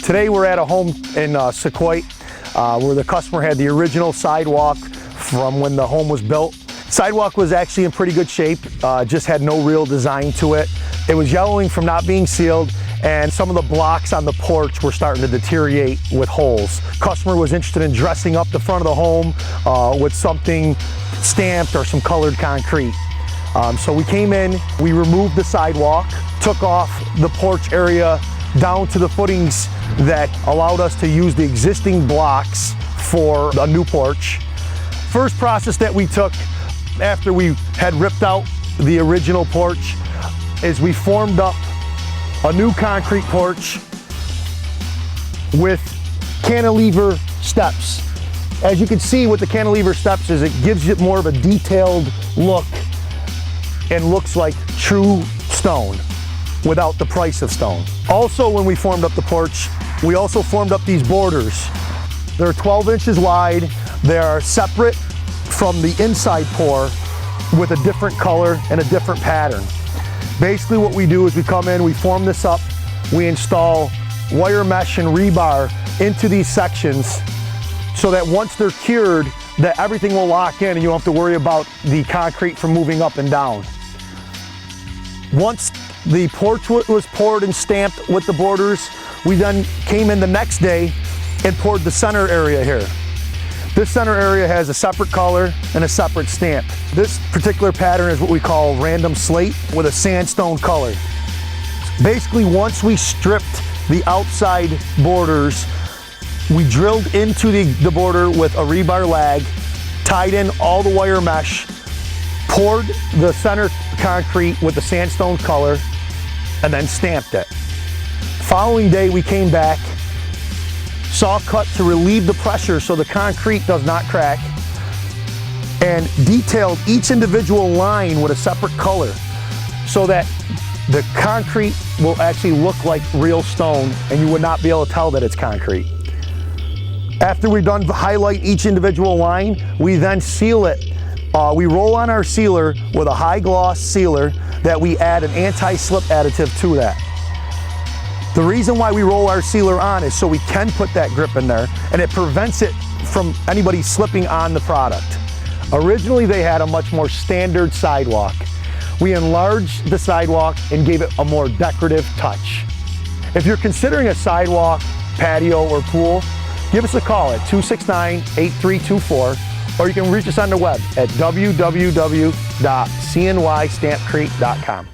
Today we're at a home in Sealcoating where the customer had the original sidewalk from when the home was built. Sidewalk was actually in pretty good shape, just had no real design to it. It was yellowing from not being sealed, and some of the blocks on the porch were starting to deteriorate with holes. Customer was interested in dressing up the front of the home with something stamped or some colored concrete. So we came in, we removed the sidewalk, took off the porch area down to the footings that allowed us to use the existing blocks for a new porch. First process that we took after we had ripped out the original porch is we formed up a new concrete porch with cantilever steps. As you can see with the cantilever steps, is it gives it more of a detailed look and looks like true stone without the price of stone. Also, when we formed up the porch, we also formed up these borders. They're 12 inches wide. They are separate from the inside pour with a different color and a different pattern. Basically what we do is we come in, we form this up, we install wire mesh and rebar into these sections so that once they're cured, that everything will lock in and you don't have to worry about the concrete from moving up and down. Once the porch was poured and stamped with the borders, we then came in the next day and poured the center area here. This center area has a separate color and a separate stamp. This particular pattern is what we call random slate with a sandstone color. Basically, once we stripped the outside borders, we drilled into the border with a rebar lag, tied in all the wire mesh, poured the center concrete with the sandstone color, and then stamped it. Following day, we came back, saw cut to relieve the pressure so the concrete does not crack, and detailed each individual line with a separate color so that the concrete will actually look like real stone and you would not be able to tell that it's concrete. After we're done to highlight each individual line, we then seal it. We roll on our sealer with a high gloss sealer that we add an anti-slip additive to that. The reason why we roll our sealer on is so we can put that grip in there and it prevents it from anybody slipping on the product. Originally they had a much more standard sidewalk. We enlarged the sidewalk and gave it a more decorative touch. If you're considering a sidewalk, patio, or pool, give us a call at 269-8324 or you can reach us on the web at www.cnystampcrete.com.